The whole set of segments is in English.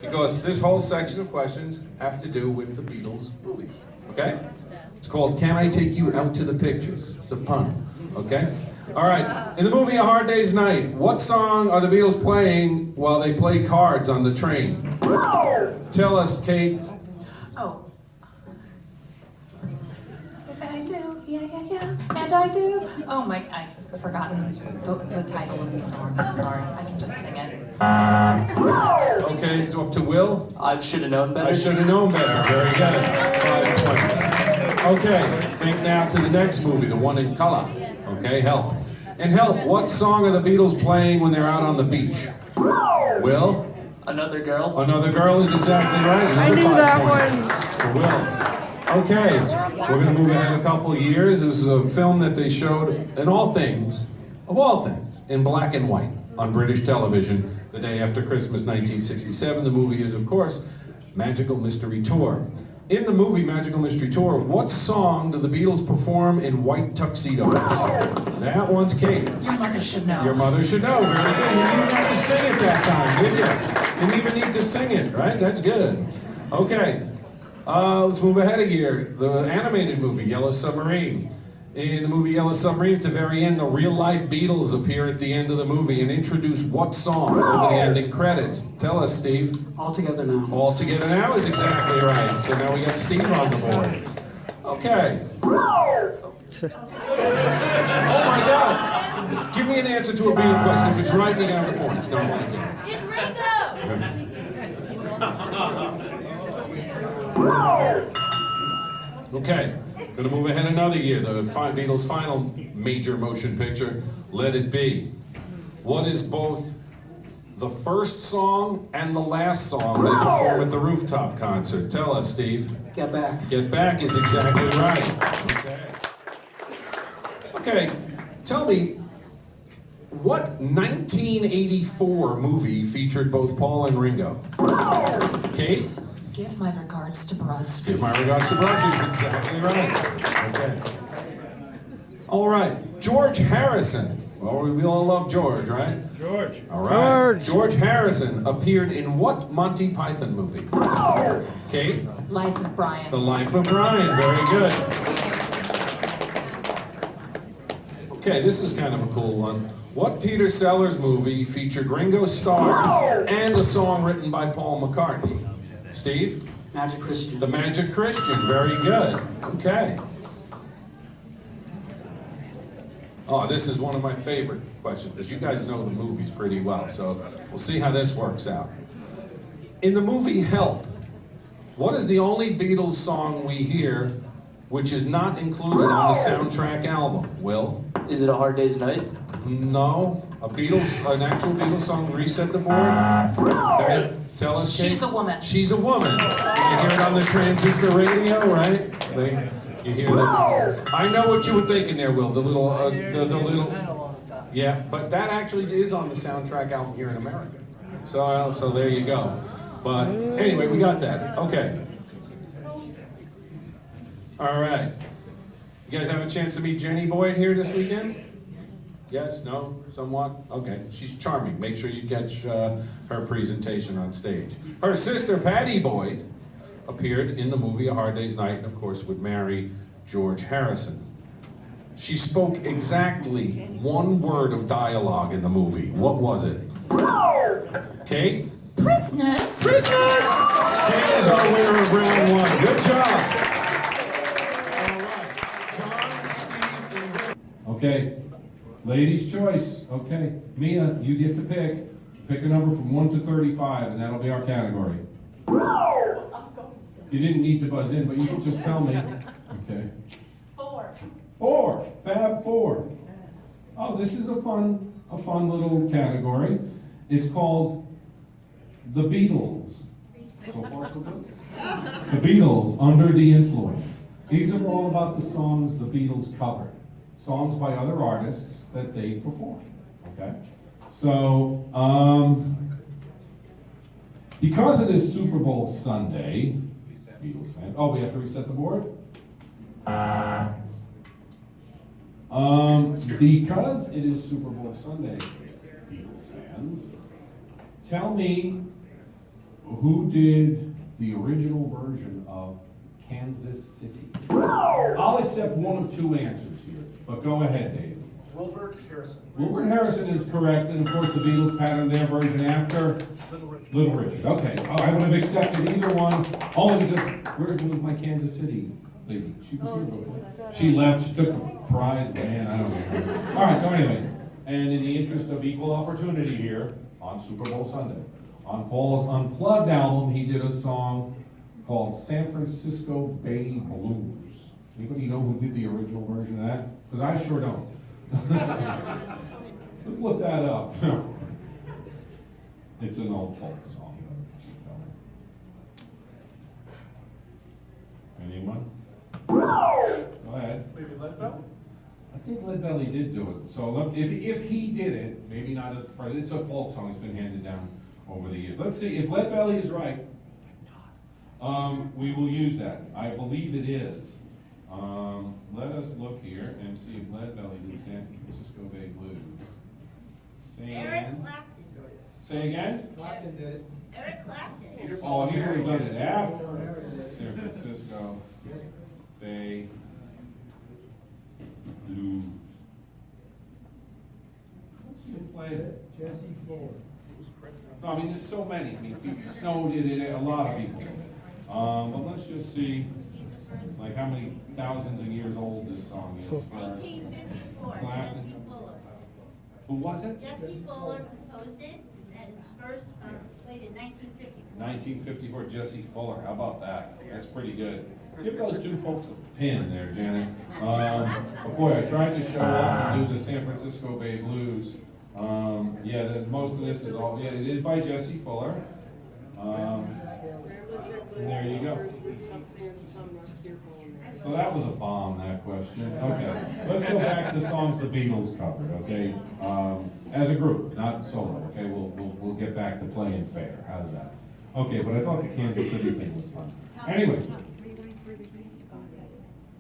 because this whole section of questions have to do with the Beatles movies, okay? It's called Can I Take You Out to the Pictures? It's a pun, okay? All right, in the movie A Hard Day's Night, what song are the Beatles playing while they play cards on the train? Tell us, Kate. Oh. And I do, yeah, and I do. Oh my, I've forgotten the title of the song. I'm sorry, I can just sing it. Okay, so up to Will. I should have known better. I should have known better. Very good. 5 points. Okay, think now to the next movie, the one in color. Okay, Help. And Help, what song are the Beatles playing when they're out on the beach? Will? Another Girl. Another Girl is exactly right. I knew that one. For Will. Okay, we're going to move ahead a couple of years. This is a film that they showed in all things, in black and white on British television the day after Christmas 1967. The movie is, of course, Magical Mystery Tour. In the movie Magical Mystery Tour, what song do the Beatles perform in white tuxedos? That one's Kate. Your mother should know. Your mother should know. Very good. You didn't even have to sing it that time, did you? Didn't even need to sing it, right? That's good. Okay. Let's move ahead a year. The animated movie, Yellow Submarine. In the movie Yellow Submarine, at the very end, the real-life Beatles appear at the end of the movie and introduce what song over the ending credits? Tell us, Steve. All Together Now. All Together Now is exactly right. So now we got Steve on the board. Okay. Oh my God. Give me an answer to a Beatles question. If it's right, you can have the points. No, I can't. It's Ringo! Okay, gonna move ahead another year. The Beatles' final major motion picture, Let It Be. What is both the first song and the last song they perform at the rooftop concert? Tell us, Steve. Get Back. Get Back is exactly right. Okay, tell me, what 1984 movie featured both Paul and Ringo? Kate? Give my regards to Broad Street. Give my regards to Broad Street is exactly right. Okay. All right, George Harrison. Well, we all love George, right? George. All right. George Harrison appeared in what Monty Python movie? Kate? Life of Brian. The Life of Brian. Very good. Okay, this is kind of a cool one. What Peter Sellers movie featured Ringo Starr and a song written by Paul McCartney? Steve? Magic Christian. The Magic Christian. Very good. Okay. Oh, this is one of my favorite questions because you guys know the movies pretty well, so we'll see how this works out. In the movie Help, what is the only Beatles song we hear which is not included on the soundtrack album? Will? Is it A Hard Day's Night? No. An actual Beatles song, Reset the Board? Okay. Tell us, Kate. She's a Woman. She's a Woman. You hear it on the transistor radio, right? You hear that? I know what you were thinking there, Will. The little. Yeah, but that actually is on the soundtrack album here in America. So there you go. But anyway, we got that. Okay. All right. You guys have a chance to meet Jenny Boyd here this weekend? Yes? No? Somewhat? Okay. She's charming. Make sure you catch her presentation on stage. Her sister, Patty Boyd, appeared in the movie A Hard Day's Night and, of course, would marry George Harrison. She spoke exactly one word of dialogue in the movie. What was it? Kate? Prisoners. Prisoners! Kate is our winner of round one. Good job. All right. John, Steve, and Rick. Okay. Ladies' choice. Okay. Mia, you get to pick. Pick a number from 1 to 35, and that'll be our category. You didn't need to buzz in, but you can just tell me. Okay. 4. Fab Four. Oh, this is a fun little category. It's called The Beatles. So far, so good. The Beatles, Under the Influence. These are all about the songs the Beatles covered. Songs by other artists that they performed. Okay? So, because it is Super Bowl Sunday, Beatles fans. Oh, we have to reset the board? Because it is Super Bowl Sunday, Beatles fans, tell me who did the original version of Kansas City? I'll accept one of two answers here, but go ahead, Dave. Wilbert Harrison. Wilbert Harrison is correct, and of course the Beatles patterned their version after Little Richard. Little Richard. Okay, oh, I would have accepted either one, only because where was my Kansas City lady? She was here before. She left, she took the prize, man, I don't know. All right, so anyway, and in the interest of equal opportunity here, on Super Bowl Sunday, on Paul's Unplugged album, he did a song called San Francisco Bay Blues. Anybody know who did the original version of that? Because I sure don't. Let's look that up. It's an old folk song. Anyone? Go ahead. Maybe Leadbelly? I think Leadbelly did do it. So if he did it, maybe not as first. It's a folk song. It's been handed down over the years. Let's see if Leadbelly is right. We will use that. I believe it is. Let us look here and see if Leadbelly did San Francisco Bay Blues. Eric Clapton. Say again? Clapton did it. Eric Clapton. Oh, he would have done it after San Francisco Bay Blues. Let's see who played it. Jesse Fuller. No, I mean, there's so many. I mean, Snow did it, a lot of people did it. But let's just see, like, how many thousands of years old this song is. 1954, Clapton. Jesse Fuller. Who was it? Jesse Fuller composed it, and it was first played in 1954. 1954, Jesse Fuller. How about that? That's pretty good. Give those two folks a pin there, Janet. But boy, I tried to show off and do the San Francisco Bay Blues. Yeah, most of this is all, yeah, it is by Jesse Fuller. And there you go. So that was a bomb, that question. Okay, let's go back to songs the Beatles covered, okay? As a group, not solo, okay? We'll get back to playing fair. How's that? Okay, but I thought the Kansas City thing was fun. Anyway.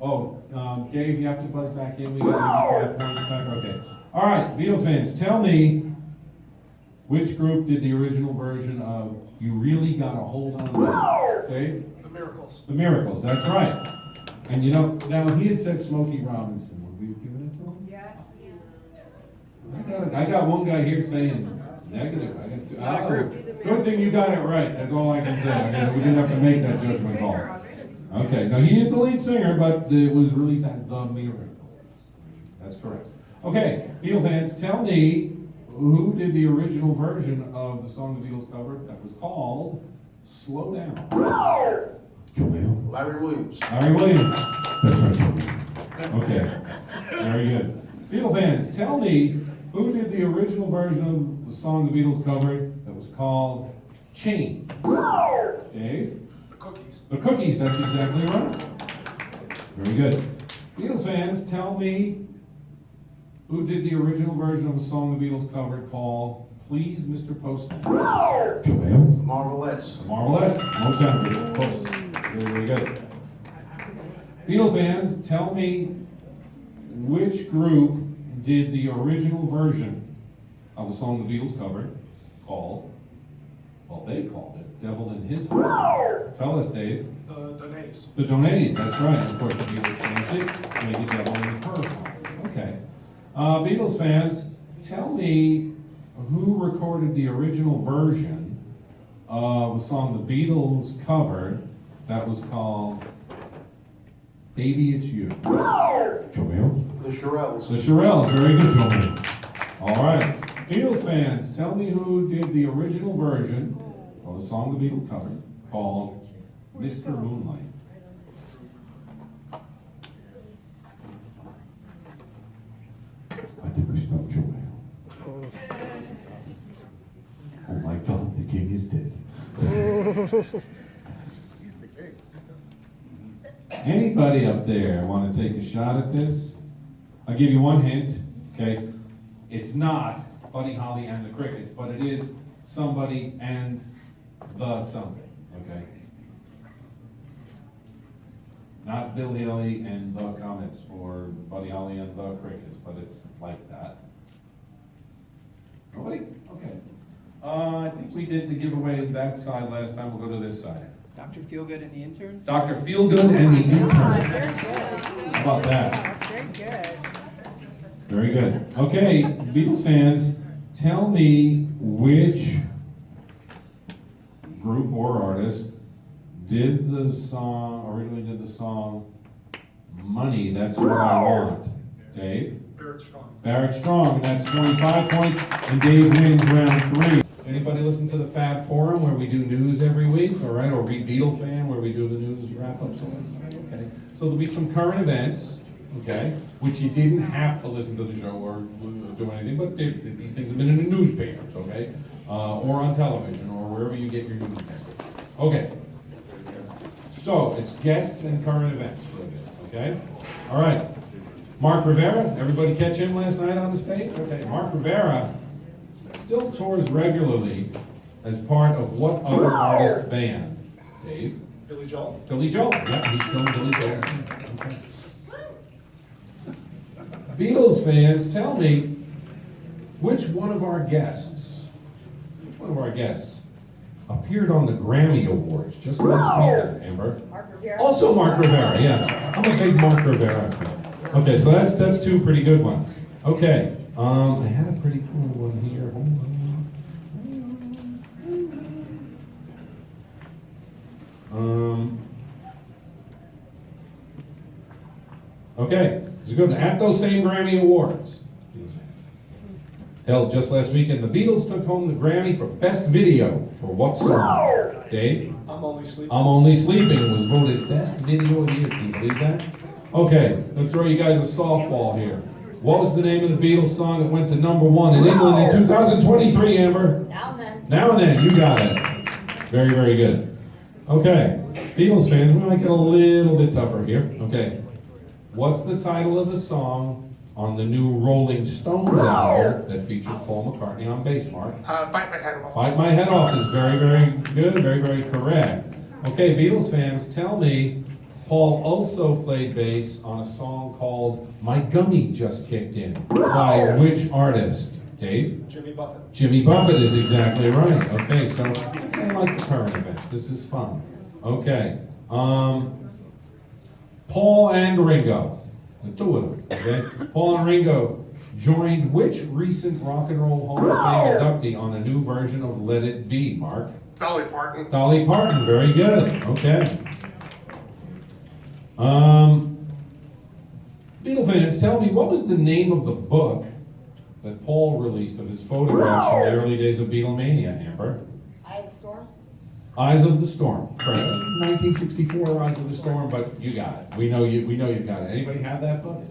Oh, Dave, you have to buzz back in. We got 5 points back. Okay. All right, Beatles fans, tell me which group did the original version of "You Really Got a Hold on Me"? Dave? The Miracles. The Miracles. That's right. And you know, now he had said Smokey Robinson. Would we have given it to him? Yeah. I got one guy here saying negative. I got two. Oh, good thing you got it right. That's all I can say. I mean, we didn't have to make that judgment call. Okay. Now he is the lead singer, but it was released as The Miracles. That's correct. Okay, Beatle fans, tell me who did the original version of the song the Beatles covered that was called "Slow Down"? Joel. Larry Williams. Larry Williams. That's right, Joel. Okay, very good. Beatle fans, tell me who did the original version of the song the Beatles covered that was called "Chains"? Dave? The Cookies. The Cookies, that's exactly right. Very good. Beatles fans, tell me who did the original version of a song the Beatles covered called "Please, Mr. Postman"? Joel. Marvelettes. Marvelettes. Motown Group, close. Very, very good. Beatle fans, tell me which group did the original version of a song the Beatles covered called, well, they called it "Devil in His Heart." Tell us, Dave. The Donays. The Donays, that's right. Of course, the Beatles changed it to make it "Devil in Her Heart." Okay. Beatles fans, tell me who recorded the original version of a song the Beatles covered that was called "Baby It's You"? Joel? The Shirelles. The Shirelles, very good, Joel. All right. Beatles fans, tell me who did the original version of the song the Beatles covered called "Mr. Moonlight"? I think we stumped Joel. Oh my God, the king is dead. Anybody up there want to take a shot at this? I'll give you one hint, okay? It's not Buddy Holly and the Crickets, but it is somebody and the something, okay? Not Bill Haley and the Comets or Buddy Holly and the Crickets, but it's like that. Nobody? Okay. I think we did the giveaway that side last time, we'll go to this side. Dr. Feelgood and the interns? Dr. Feelgood and the interns. Very good. How about that? Very good. Very good. Okay, Beatles fans, tell me which group or artist originally did the song Money, That's What I Want. Dave? Barrett Strong. Barrett Strong, that's 25 points, and Dave wins round 3. Anybody listen to the Fab Forum where we do news every week, all right? Or read Beatle Fan where we do the news wrap-ups? Okay. So there'll be some current events, okay, which you didn't have to listen to the show or do anything, but these things have been in the newspapers, okay? Or on television, or wherever you get your news. Okay. So it's guests and current events for a bit, okay? All right. Mark Rivera, everybody catch him last night on the stage? Okay, Mark Rivera still tours regularly as part of what other artist band? Dave? Billy Joel. Billy Joel, yeah, he's still Billy Joel. Okay. Beatles fans, tell me, which one of our guests appeared on the Grammy Awards just last weekend, Amber? Mark Rivera. Also Mark Rivera, yeah. I'm a big Mark Rivera fan. Okay, so that's 2 pretty good ones. Okay, I had a pretty cool one here. Hold on. Okay, it's a good one. At those same Grammy Awards, held just last weekend, the Beatles took home the Grammy for Best Video for what song? Dave? I'm Only Sleeping. I'm Only Sleeping was voted Best Video of the Year. Can you believe that? Okay, I'll throw you guys a softball here. What was the name of the Beatles song that went to #1 in England in 2023, Amber? Now and then. Now and Then, you got it. Very, very good. Okay, Beatles fans, we might get a little bit tougher here. Okay, what's the title of the song on the new Rolling Stones album that features Paul McCartney on bass, Mark? Bite My Head Off. Bite My Head Off is very, very good, very, very correct. Okay, Beatles fans, tell me, Paul also played bass on a song called My Gummy Just Kicked In by which artist? Dave? Jimmy Buffett. Jimmy Buffett is exactly right. Okay, so I like the current events. This is fun. Okay. Paul and Ringo. The 2 of them. Okay? Paul and Ringo joined which recent Rock and Roll Hall of Fame inductee on a new version of Let It Be, Mark? Dolly Parton. Dolly Parton, very good. Okay. Beatle fans, tell me, what was the name of the book that Paul released of his photographs from the early days of Beatlemania, Amber? Eye of the Storm. Eyes of the Storm. Correct. 1964, Eyes of the Storm, but you got it. We know you've got it. Anybody have that book?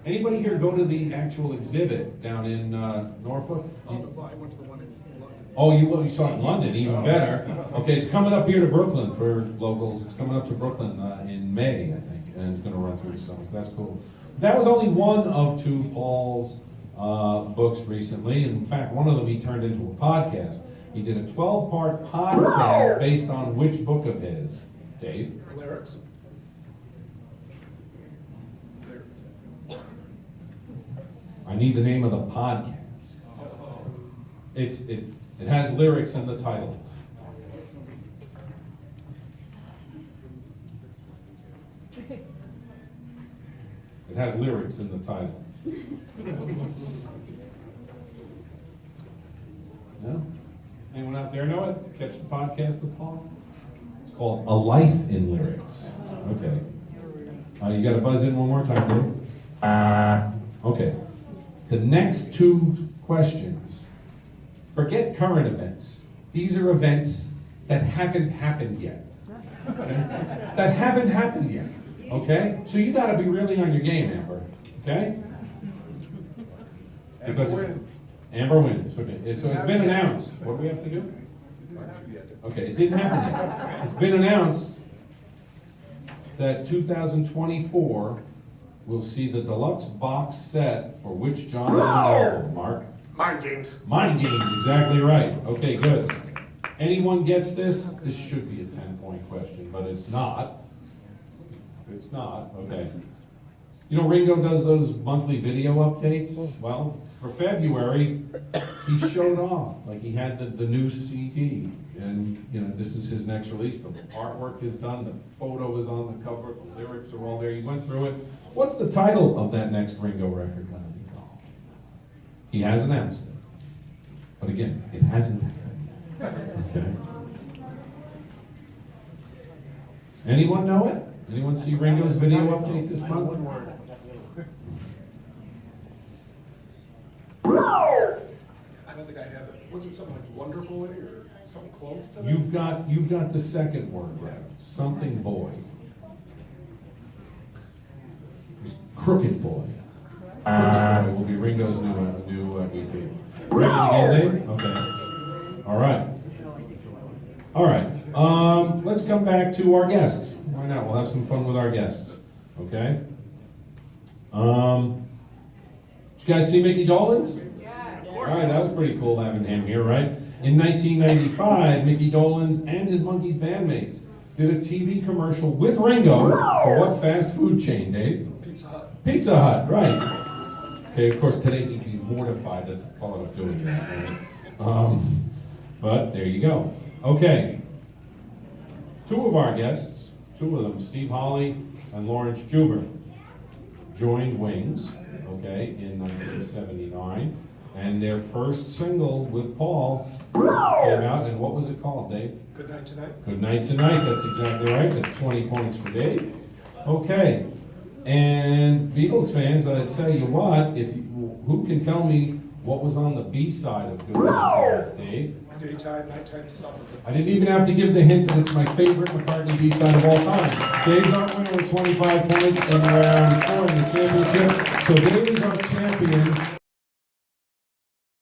Anybody here go to the actual exhibit down in Norfolk? I went to the one in London. Oh, you saw it in London, even better. Okay, it's coming up here to Brooklyn for locals. It's coming up to Brooklyn in May, I think, and it's going to run through the summer. So that's cool. That was only one of 2 Paul's books recently. In fact, one of them he turned into a podcast. He did a 12-part podcast based on which book of his? Dave? Lyrics. I need the name of the podcast. It has lyrics in the title. It has lyrics in the title. No? Anyone out there know it? Catch the podcast with Paul? It's called A Life in Lyrics. Okay. You got to buzz in one more time, Dave. Okay. The next 2 questions. Forget current events. These are events that haven't happened yet. Okay? That haven't happened yet. Okay? So you got to be really on your game, Amber. Okay? Because Amber wins. Okay. So it's been announced. What do we have to do? Okay, it didn't happen yet. It's been announced that 2024 will see the deluxe box set for which John Lennon album, Mark? Mind Games. Mind Games, exactly right. Okay, good. Anyone gets this? This should be a 10-point question, but it's not. It's not, okay. You know, Ringo does those monthly video updates. Well, for February, he showed off, like he had the new CD, and you know, this is his next release. The artwork is done, the photo is on the cover, the lyrics are all there. He went through it. What's the title of that next Ringo record gonna be called? He has announced it, but again, it hasn't happened yet. Okay. Anyone know it? Anyone see Ringo's video update this month? One word. I don't think I have it. Was it something like Wonder Boy or something close to that? You've got the second word right. Something boy. Crooked Boy. Crooked Boy will be Ringo's new EP. Ready again, Dave? Okay. All right. All right. Let's come back to our guests. Why not? We'll have some fun with our guests. Okay. Did you guys see Mickey Dolenz? All right, that was pretty cool having him here, right? In 1995, Mickey Dolenz and his Monkees bandmates did a TV commercial with Ringo for what fast food chain, Dave? Pizza Hut. Pizza Hut, right. Okay, of course, today he'd be mortified at the thought of doing that, right? But there you go. Okay. Two of our guests, two of them, Steve Holley and Lawrence Juber, joined Wings, okay, in 1979. And their first single with Paul came out, and what was it called, Dave? Good Night Tonight. Good Night Tonight, that's exactly right. That's 20 points for Dave. Okay, and Beatles fans, I tell you what, who can tell me what was on the B side of Good Night Tonight, Dave? Daytime, nighttime, summer. I didn't even have to give the hint that it's my favorite McCartney B-side of all time. Dave's our winner with 25 points in round 4 in the championship. So Dave is our champion.